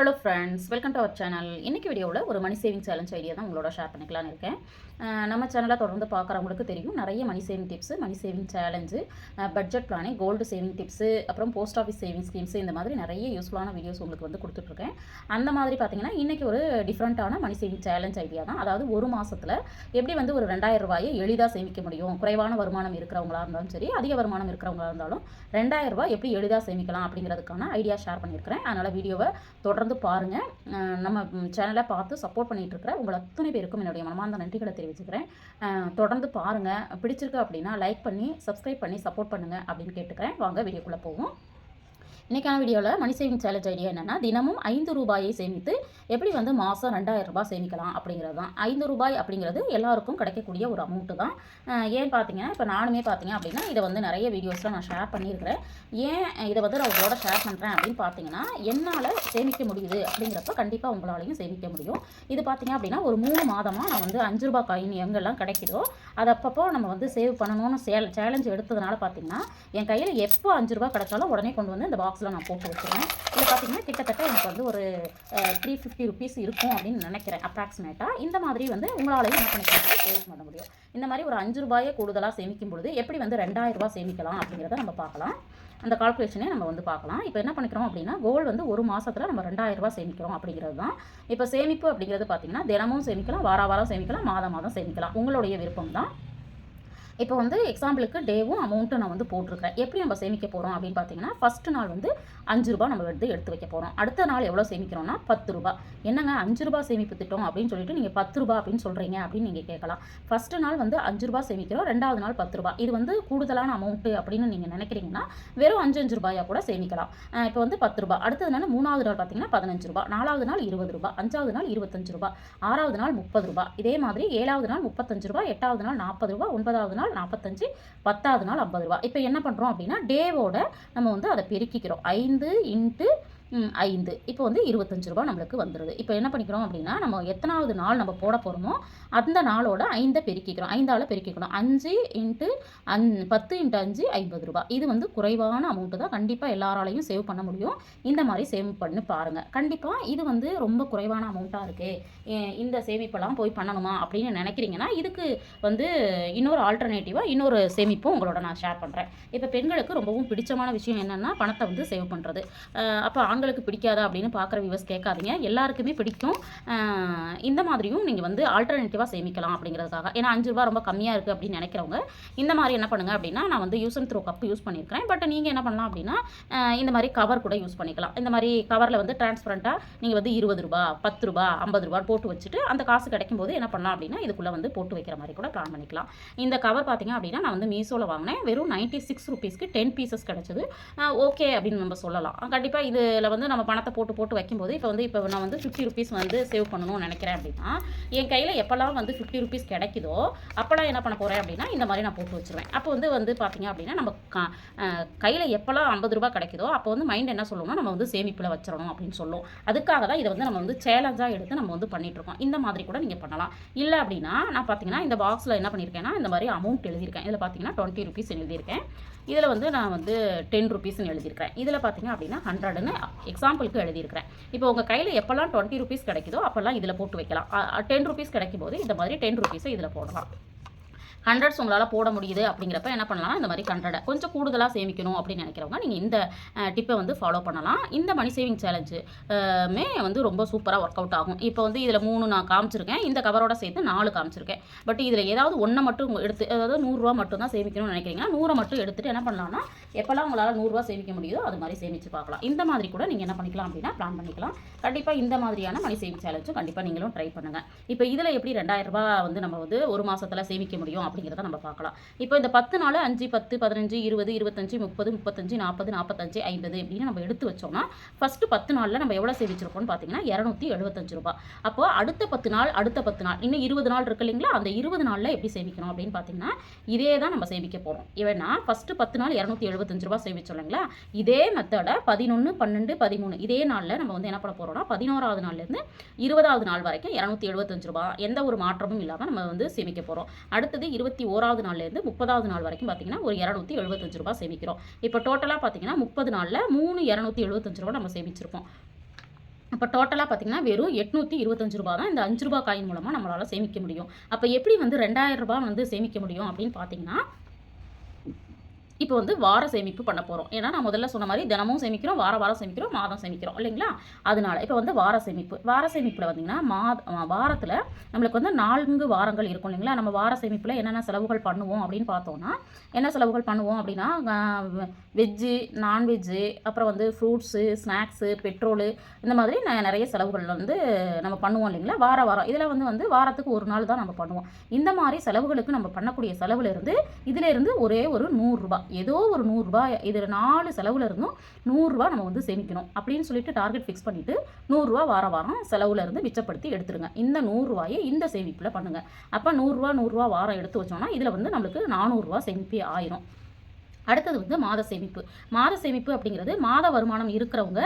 Hello friends, welcome to our channel. இன்றைக்கி வீடியோவில் ஒரு மணி சேவிங் சேலஞ்ச் ஐடியா தான் உங்களோட ஷேர் பண்ணிக்கலான்னு இருக்கேன். நம்ம சேனலை தொடர்ந்து பார்க்குறவங்களுக்கு தெரியும், நிறைய money saving tips, money saving challenge, budget planning, gold saving tips, அப்புறம் போஸ்ட் ஆஃபீஸ் சேவிங் ஸ்கீம்ஸு, இந்த மாதிரி நிறைய யூஸ்ஃபுல்லான வீடியோஸ் உங்களுக்கு வந்து கொடுத்துட்ருக்கேன். அந்த மாதிரி பார்த்தீங்கன்னா இன்றைக்கி ஒரு டிஃப்ரெண்ட்டான மணி சேவிங் சேலஞ்ச் ஐடியா தான். அதாவது ஒரு மாதத்தில் எப்படி வந்து ஒரு 2000 ரூபாயை எளிதாக சேமிக்க முடியும், குறைவான வருமானம் இருக்கிறவங்களா இருந்தாலும் சரி, அதிக வருமானம் இருக்கிறவங்களா இருந்தாலும் 2000 ரூபாய் எப்படி எளிதாக சேமிக்கலாம் அப்படிங்கிறதுக்கான ஐடியா ஷேர் பண்ணியிருக்கிறேன். அதனால் வீடியோவை தொடர்ந்து பாருங்கள். நம்ம சேனலை பார்த்து சப்போர்ட் பண்ணிகிட்டு இருக்கிற உங்கள் அத்தனை பேருக்கும் என்னுடைய மனமார்ந்த நன்றிகளை தெரிவிச்சுக்கிறேன். தொடர்ந்து பாருங்கள். பிடிச்சிருக்கு அப்படின்னா லைக் பண்ணி சப்ஸ்கிரைப் பண்ணி சப்போர்ட் பண்ணுங்கள் அப்படின்னு கேட்டுக்கிறேன். வாங்க வீடியோக்குள்ளே போவோம். இன்றைக்கான வீடியோவில் மணி சேவிங் சேலஞ்ச் ஐடியா என்னென்னா, தினமும் 5 ரூபாயை சேமித்து எப்படி வந்து மாதம் 2000 ரூபாய் சேமிக்கலாம் அப்படிங்கிறது தான். 5 ரூபாய் அப்படிங்கிறது எல்லாருக்கும் கிடைக்கக்கூடிய ஒரு அமௌண்ட்டு தான். ஏன் பார்த்தீங்கன்னா, இப்போ நானுமே பார்த்தீங்க அப்படின்னா இதை வந்து நிறைய வீடியோஸில் நான் ஷேர் பண்ணியிருக்கிறேன். ஏன் இதை வந்து நான் உங்களோட ஷேர் பண்ணுறேன் அப்படின்னு பார்த்தீங்கன்னா, என்னால் சேமிக்க முடியுது அப்படிங்கிறப்ப கண்டிப்பாக உங்களாலையும் சேமிக்க முடியும். இது பார்த்தீங்க அப்படின்னா ஒரு 3 மாதமாக நான் வந்து 5 ரூபாய் காயின் எங்கெல்லாம் கிடைக்குதோ அது அப்பப்போ நம்ம வந்து சேவ் பண்ணணும்னு சேலஞ்ச் எடுத்ததுனால பார்த்தீங்கன்னா, என் கையில் எப்போ 5 ரூபாய் கிடைச்சாலும் உடனே கொண்டு வந்து இந்த பாக்ஸில் நான் போட்டு வச்சுருவேன். இது பார்த்தீங்கன்னா கிட்டத்தட்ட எனக்கு வந்து ஒரு 350 ருபீஸ் இருக்கும் அப்படின்னு நினைக்கிறேன் அப்ராக்சிமேட்டாக. இந்த மாதிரி வந்து உங்களாலையும் என்ன பண்ணிக்கலாம், சேவ் பண்ண முடியும். இந்த மாதிரி ஒரு 5 ரூபாயை கூடுதலாக சேமிக்கும் பொழுது எப்படி வந்து 2000 ரூபாய் சேமிக்கலாம் அப்படிங்கிறத நம்ம பார்க்கலாம். அந்த கால்குலேஷனே நம்ம வந்து பார்க்கலாம். இப்போ என்ன பண்ணிக்கிறோம் அப்படின்னா, கோல் வந்து ஒரு மாதத்தில் நம்ம 2000 ரூபாய் சேமிக்கிறோம் அப்படிங்கிறது தான். இப்போ சேமிப்பு அப்படிங்கிறது பார்த்தீங்கன்னா தினமும் சேமிக்கலாம், வாரம் சேமிக்கலாம், மாதம் சேமிக்கலாம். உங்களுடைய விருப்பம் தான். இப்போ வந்து எக்ஸாம்பிளுக்கு டேவும் அமௌண்ட்டும் நான் வந்து போட்டிருக்கிறேன். எப்படி நம்ம சேமிக்க போகிறோம் அப்படின்னு பார்த்தீங்கன்னா, ஃபஸ்ட்டு நாள் வந்து 5 ரூபாய் நம்ம எடுத்து வைக்க போகிறோம். அடுத்த நாள் எவ்வளோ சேமிக்கிறோம்னா 10 ரூபாய். என்னங்க 5 ரூபாய் சேமிப்பு திட்டம் அப்படின்னு சொல்லிட்டு நீங்கள் 10 ரூபாய் அப்படின்னு சொல்கிறீங்க அப்படின்னு நீங்கள் கேட்கலாம். ஃபஸ்ட்டு நாள் வந்து 5 ரூபாய் சேமிக்கிறோம், ரெண்டாவது நாள் 10 ரூபாய். இது வந்து கூடுதலான அமௌண்ட்டு அப்படின்னு நீங்கள் நினைக்கிறீங்கன்னா வெறும் 5 ரூபாயாக கூட சேமிக்கலாம். இப்போ வந்து 10 ரூபாய். அடுத்தது நாள் 3வது நாள் பார்த்தீங்கன்னா 15 ரூபாய், 4வது நாள் 20 ரூபாய், 5வது நாள் 25 ரூபாய், 6வது நாள் 30 ரூபாய். இதே மாதிரி 7வது நாள் 35 ரூபாய், 8வது நாள் 40 ரூபாய், 9வது நாள் 45, 10வது நாள் 50 ரூபாய். இப்போ என்ன பண்ணுறோம் அப்படின்னா, டேவோட நம்ம வந்து அதை பெருக்கிக்கிறோம். 5 இன்ட்டு 5 இப்போ வந்து 25 ரூபாய் நம்மளுக்கு வந்துடுது. இப்போ என்ன பண்ணிக்கிறோம் அப்படின்னா, நம்ம எத்தனாவது நாள் நம்ம போட போகிறோமோ அந்த நாளோட 5 பெருக்கிக்கிறோம். 5ஆல் பெருக்கிக்கணும். 5 இன்ட்டு 10 இன்ட்டு 5 50 ரூபாய். இது வந்து குறைவான அமௌண்ட்டு தான். கண்டிப்பாக எல்லாராலையும் சேவ் பண்ண முடியும். இந்த மாதிரி சேவ் பண்ணி பாருங்கள். கண்டிப்பாக இது வந்து ரொம்ப குறைவான அமௌண்ட்டாக இருக்குது, இந்த சேமிப்பெல்லாம் போய் பண்ணணுமா அப்படின்னு நினைக்கிறீங்கன்னா, இதுக்கு வந்து இன்னொரு ஆல்டர்னேட்டிவாக இன்னொரு சேமிப்பும் உங்களோட நான் ஷேர் பண்ணுறேன். இப்போ பெண்களுக்கு ரொம்பவும் பிடிச்சமான விஷயம் என்னென்னா பணத்தை வந்து சேவ் பண்ணுறது. அப்போ ஆண்களுக்கு பிடிக்காதா அப்படின்னு பார்க்குற வியூவர்ஸ் கேட்காதீங்க, எல்லாருக்குமே பிடிக்கும். இந்த மாதிரியும் நீங்கள் வந்து ஆல்டர்னேட்டிவாக சேமிக்கலாம் அப்படிங்கிறதுக்காக. ஏன்னா 5 ரூபாய் ரொம்ப கம்மியாக இருக்குது அப்படின்னு நினைக்கிறவங்க இந்த மாதிரி என்ன பண்ணுங்கள் அப்படின்னா, நான் வந்து use and throw cup use பண்ணியிருக்கிறேன். பட் நீங்கள் என்ன பண்ணலாம் அப்படின்னா, இந்த மாதிரி கவர் கூட யூஸ் பண்ணிக்கலாம். இந்த மாதிரி கவரில் வந்து டிரான்ஸ்பரண்ட்டாக நீங்கள் வந்து 20 ரூபாய், 10 ரூபாய், 50 ரூபாய் போட்டு வச்சுட்டு அந்த காசு கிடைக்கும் போது என்ன பண்ணலாம் அப்படின்னா, இதுக்குள்ளே வந்து போட்டு வைக்கிற மாதிரி கூட பிளான் பண்ணிக்கலாம். இந்த கவர் பார்த்தீங்க அப்படின்னா நான் வந்து மீஷோவில் வாங்கினேன். வெறும் 96 ருபீஸ்க்கு 10 பீசஸ் கிடச்சிது. ஓகே அப்படின்னு நம்ம சொல்லலாம். கண்டிப்பாக இதில் வந்து நம்ம பணத்தை போட்டு வைக்கும்போது இப்போ நான் வந்து 50 ருபீஸ் வந்து சேவ் பண்ணணும்னு நினைக்கிறேன் அப்படின்னா, என் கையில் எப்போல்லாம் வந்து 50 ருபீஸ் கிடைக்குதோ அப்போல்லாம் என்ன பண்ண போகிறேன் அப்படின்னா, இந்த மாதிரி நான் போட்டு வச்சுருவேன். அப்போ வந்து பார்த்தீங்க அப்படின்னா, நம்ம கையில் எப்போல்லாம் 50 ரூபாய் கிடைக்குதோ அப்போ வந்து மைண்ட் என்ன சொல்லணும்னா, நம்ம வந்து சேமிப்பில் வச்சிடணும் அப்படின்னு சொல்லும். அதுக்காக தான் இதை வந்து நம்ம வந்து சேலஞ்சாக எடுத்து நம்ம வந்து பண்ணிகிட்ருக்கோம். இந்த மாதிரி கூட நீங்கள் பண்ணலாம். இல்லை அப்படின்னா நான் பார்த்தீங்கன்னா இந்த பாக்ஸில் என்ன பண்ணியிருக்கேன்னா, இந்த மாதிரி அமௌண்ட் எழுதியிருக்கேன். இதில் பார்த்தீங்கன்னா 20 ருபீஸ் எழுதியிருக்கேன். இதில் வந்து நான் வந்து 10 ருபீஸ்ன்னு எழுதியிருக்கிறேன். இதில் பார்த்தீங்க அப்படின்னா 100ன்னு எக்ஸாம்பிளுக்கு எழுதியிருக்கிறேன். இப்போ உங்கள் கையில் எப்போல்லாம் 20 ருபீஸ் கிடைக்குதோ அப்போல்லாம் இதில் போட்டு வைக்கலாம். 10 ருபீஸ் கிடைக்கும் போது இந்த மாதிரி 10 ருபீஸை இதில் போடலாம். 100 உங்களால் போட முடியுது அப்படிங்கிறப்ப என்ன பண்ணலாம், இந்த மாதிரி 100 கொஞ்சம் கூடுதலாக சேமிக்கணும் அப்படின்னு நினைக்கிறவங்க நீங்கள் இந்த டிப்பை வந்து ஃபாலோ பண்ணலாம். இந்த மணி சேவிங் சேலஞ்சு வந்து ரொம்ப சூப்பராக ஒர்க் அவுட் ஆகும். இப்போ வந்து இதில் 3 நான் காமிச்சிருக்கேன், இந்த கவரோட சேர்த்து 4 காமிச்சிருக்கேன். பட் இதில் ஏதாவது ஒன்றை மட்டும் எடுத்து, அதாவது 100 ரூபா மட்டும் தான் சேமிக்கணும்னு நினைக்கிறீங்கன்னா 100 மட்டும் எடுத்துகிட்டு என்ன பண்ணலாம்னா, எப்போல்லாம் உங்களால் 100 ரூபா சேமிக்க முடியுதோ அது மாதிரி சேமித்து பார்க்கலாம். இந்த மாதிரி கூட நீங்கள் என்ன பண்ணிக்கலாம் அப்படின்னா பிளான் பண்ணிக்கலாம். கண்டிப்பாக இந்த மாதிரியான மணி சேவிங் சேலஞ்சும் கண்டிப்பாக நீங்களும் ட்ரை பண்ணுங்கள். இப்போ இதில் எப்படி 2000 ரூபாய் வந்து நம்ம வந்து ஒரு மாதத்தில் சேமிக்க முடியும் அப்படிங்கிறத நம்ம பார்க்கலாம். இப்போ இந்த 10 நாள் 5, 10, 15, 20, 25, 30, 35, 40, 45, 50 இப்படின்னு நம்ம எடுத்து வச்சோம்னா, ஃபஸ்ட்டு 10 நாளில் நம்ம எவ்வளோ சேமிச்சிருக்கோம்னு பார்த்தீங்கன்னா 275 ரூபாய். அப்போ அடுத்த 10 நாள் இன்னும் 20 நாள் இருக்கு இல்லைங்களா, அந்த 20 நாளில் எப்படி சேமிக்கணும் அப்படின்னு பார்த்தீங்கன்னா, இதே தான் நம்ம சேமிக்க போகிறோம். ஏன்னா ஃபஸ்ட்டு 10 நாள் 275 ரூபாய் சேமிச்சோம் இல்லைங்களா, இதே மெத்தடை 11, 12, 13 இதே நாளில் நம்ம வந்து என்ன பண்ண போகிறோம்னா, 11வது நாள்லேருந்து 20வது நாள் வரைக்கும் 275 ரூபாய் எந்த ஒரு மாற்றமும் இல்லாமல் நம்ம வந்து சேமிக்க போகிறோம். அடுத்தது 21வது நாள்லேருந்து 30வது நாள் வரைக்கும் பார்த்தீங்கன்னா ஒரு 275 ரூபாய் சேமிக்கிறோம். இப்போ டோட்டலாக பார்த்தீங்கன்னா 30 நாளில் 275 ரூபாய் நம்ம சேமிச்சிருக்கோம். அப்போ டோட்டலாக பார்த்தீங்கன்னா வெறும் ரூ. 825 தான் இந்த ரூ. 5 காயின் மூலமாக நம்மளால் சேமிக்க முடியும். அப்போ எப்படி வந்து ரூ. 2000 வந்து சேமிக்க முடியும் அப்படின்னு பார்த்தீங்கன்னா, இப்போ வந்து வார சேமிப்பு பண்ண போகிறோம். ஏன்னா நான் முதல்ல சொன்ன மாதிரி தினமும் சேமிக்கிறோம், வாரம் சேமிக்கிறோம், மாதம் சேமிக்கிறோம் இல்லைங்களா? அதனால இப்போ வந்து வார சேமிப்பு. வார சேமிப்பில் பார்த்தீங்கன்னா வாரத்தில் நம்மளுக்கு வந்து 4 வாரங்கள் இருக்கும் இல்லைங்களா? நம்ம வார சேமிப்பில் என்னென்ன செலவுகள் பண்ணுவோம் அப்படின்னு பார்த்தோம்னா, என்ன செலவுகள் பண்ணுவோம் அப்படின்னா, வெஜ்ஜு, நான்வெஜ்ஜு, அப்புறம் வந்து ஃப்ரூட்ஸு, ஸ்நாக்ஸு, பெட்ரோலு, இந்த மாதிரி நிறைய செலவுகள் வந்து நம்ம பண்ணுவோம் இல்லைங்களா? வாரம் இதில் வந்து வாரத்துக்கு ஒரு நாள் தான் நம்ம பண்ணுவோம். இந்த மாதிரி செலவுகளுக்கு நம்ம பண்ணக்கூடிய செலவுலேருந்து இதிலேருந்து ஒரே ஒரு ரூ. 100 ஏதோ ஒரு ரூ. 100 இதில் 4 செலவில் இருந்தும் ரூ. 100 நம்ம வந்து சேமிக்கணும் அப்படின்னு சொல்லிட்டு டார்கெட் ஃபிக்ஸ் பண்ணிவிட்டு ரூ. 100 வாரம் செலவில் இருந்து மிச்சப்படுத்தி எடுத்துருங்க. இந்த ரூ. 100 இந்த சேமிப்பில் பண்ணுங்கள். அப்போ ரூ. 100 வாரம் எடுத்து வச்சோம்னா இதில் வந்து நம்மளுக்கு ரூ. 400 சேமிப்பே ஆயிரும். அடுத்தது வந்து மாத சேமிப்பு. மாத சேமிப்பு அப்படிங்கிறது மாத வருமானம் இருக்கிறவங்க,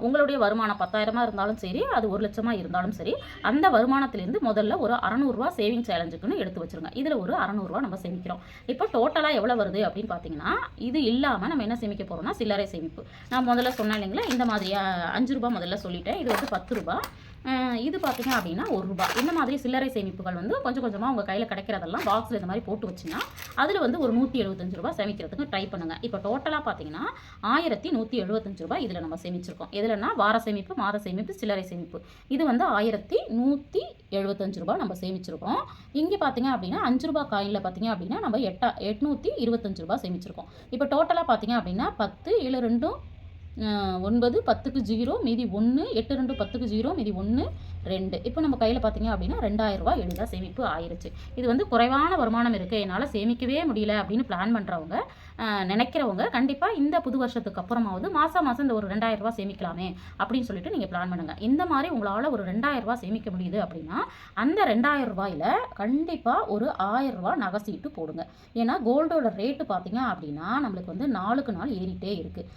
உங்களுடைய வருமானம் 10,000 இருந்தாலும் சரி, அது 1,00,000 இருந்தாலும் சரி, அந்த வருமானத்திலேருந்து முதல்ல ஒரு ரூ. 600 சேவிங் சேலஞ்சுக்குன்னு எடுத்து வச்சுருங்க. இதில் ஒரு ரூ. 600 நம்ம சேமிக்கிறோம். இப்போ டோட்டலாக எவ்வளோ வருது அப்படின்னு பார்த்தீங்கன்னா, இது இல்லாமல் நம்ம என்ன சேமிக்க போகிறோம்னா சில்லறை சேமிப்பு. நான் முதல்ல சொன்னேன் இல்லைங்களா, இந்த மாதிரி ரூ. 5 முதல்ல சொல்லிட்டேன். இது வந்து ரூ. 10. இது பார்த்தீங்க அப்படின்னா ரூ. 1. இந்த மாதிரி சில்லறை சேமிப்புகள் வந்து கொஞ்சம் கொஞ்சமாக உங்கள் கையில் கிடைக்கிறதெல்லாம் பாக்ஸில் இந்த மாதிரி போட்டு வச்சுன்னா அதில் வந்து ஒரு ரூ. 175 சேமிக்கிறதுக்கு ட்ரை பண்ணுங்கள். இப்போ டோட்டலாக பார்த்தீங்கன்னா ரூ. 1,175 இதில் நம்ம சேமிச்சிருக்கோம். எதுலன்னா வார சேமிப்பு, மாத சேமிப்பு, சில்லறை சேமிப்பு. இது வந்து ரூ. 1,175 நம்ம சேமிச்சிருக்கோம். இங்கே பார்த்தீங்க அப்படின்னா ரூ. 5 காயினில் பார்த்தீங்க அப்படின்னா நம்ம ரூ. 825 சேமிச்சிருக்கோம். இப்போ டோட்டலாக பார்த்தீங்க அப்படின்னா 10 7 2 9 10க்கு 0 மீதி 1 8 2 10க்கு 0 மீதி 1 2. இப்போ நம்ம கையில் பார்த்தீங்க அப்படின்னா ரூ. 2,000 எளிதாக சேமிப்பு ஆயிருச்சு. இது வந்து குறைவான வருமானம் இருக்குது, என்னால் சேமிக்கவே முடியல அப்படின்னு பிளான் பண்ணுறவங்க, நினைக்கிறவங்க கண்டிப்பாக இந்த புது வருஷத்துக்கு அப்புறமாவது மாதம் இந்த ஒரு ரூ. 2,000 சேமிக்கலாமே அப்படின்னு சொல்லிட்டு நீங்கள் பிளான் பண்ணுங்கள். இந்த மாதிரி உங்களால் ஒரு ரூ. 2,000 சேமிக்க முடியுது அப்படின்னா அந்த ரூ. 2,000 கண்டிப்பாக ஒரு ரூ. 1,000 நகை சீட்டு போடுங்க. ஏன்னா கோல்டோட ரேட்டு பார்த்தீங்க அப்படின்னா நம்மளுக்கு வந்து நாளுக்கு நாள் ஏறிட்டே இருக்குது.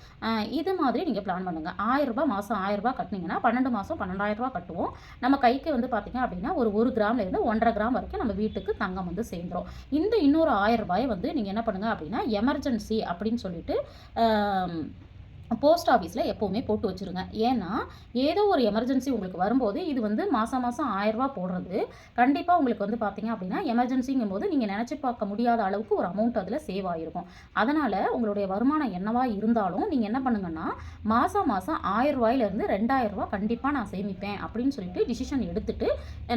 இது மாதிரி நீங்கள் பிளான் பண்ணுங்கள். ரூ. 1,000 மாதம் ரூ. 1,000 கட்டினீங்கன்னா 12 மாதம் ரூ. 12,000 கட்டுவோம். நம்ம கைக்கு வந்து பார்த்தீங்க அப்படின்னா ஒரு கிராம்லேருந்து 1,5 கிராம் வரைக்கும் நம்ம வீட்டுக்கு தங்கம் வந்து சேர்ந்துடும். இந்த இன்னொரு ரூ. 1,000 வந்து நீங்கள் என்ன பண்ணுங்கள் அப்படின்னா எமர்ஜென்சி அப்படின்னு சொல்லிட்டு போஸ்ட் ஆஃபீஸில் எப்போவுமே போட்டு வச்சுருங்க. ஏன்னா ஏதோ ஒரு எமர்ஜென்சி உங்களுக்கு வரும்போது இது வந்து மாதம் ரூ. 1,000 போடுறது கண்டிப்பாக உங்களுக்கு வந்து பார்த்தீங்க அப்படின்னா எமர்ஜென்சிங்கும் போது நீங்கள் நினச்சி பார்க்க முடியாத அளவுக்கு ஒரு அமௌண்ட் அதில் சேவ் ஆகிருக்கும். அதனால் உங்களுடைய வருமானம் என்னவா இருந்தாலும் நீங்கள் என்ன பண்ணுங்கன்னா மாதம் ரூ. 1,000 ரூ. 2,000 கண்டிப்பாக நான் சேமிப்பேன் அப்படின்னு சொல்லிட்டு டிசிஷன் எடுத்துட்டு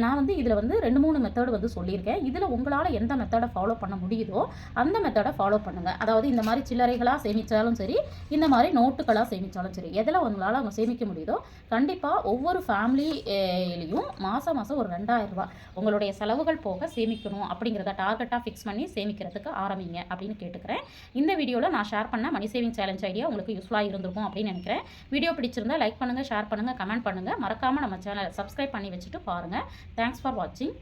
நான் வந்து இதில் வந்து 2-3 மெத்தடு வந்து சொல்லியிருக்கேன். இதில் உங்களால் எந்த மெத்தடை ஃபாலோ பண்ண முடியுதோ அந்த மெத்தடை ஃபாலோ பண்ணுங்கள். அதாவது இந்த மாதிரி சில்லறைகளாக சேமித்தாலும் சரி, இந்த மாதிரி நோட்டுகளாக சேமித்தாலும் சரி, எதில் உங்களால் அவங்க சேமிக்க முடியுதோ கண்டிப்பாக ஒவ்வொரு ஃபேமிலியிலையும் மாதம் ஒரு ரூ. 2,000 உங்களுடைய செலவுகள் போக சேமிக்கணும் அப்படிங்கிறத டார்கெட்டாக ஃபிக்ஸ் பண்ணி சேமிக்கிறதுக்கு ஆரம்பிங்க அப்படின்னு கேட்டுக்கிறேன். இந்த வீடியோவில் நான் ஷேர் பண்ண மணி சேவிங் சேலஞ்ச் ஐடியா உங்களுக்கு யூஸ்ஃபுல்லாக இருந்திருக்கும் அப்படின்னு நினைக்கிறேன். வீடியோ பிடிச்சிருந்தா லைக் பண்ணுங்கள், ஷேர் பண்ணுங்கள், கமெண்ட் பண்ணுங்கள். மறக்காமல் நம்ம சேனலை சப்ஸ்கிரைப் பண்ணி வச்சுட்டு பாருங்கள். தேங்க்ஸ் ஃபார் வாட்சிங்.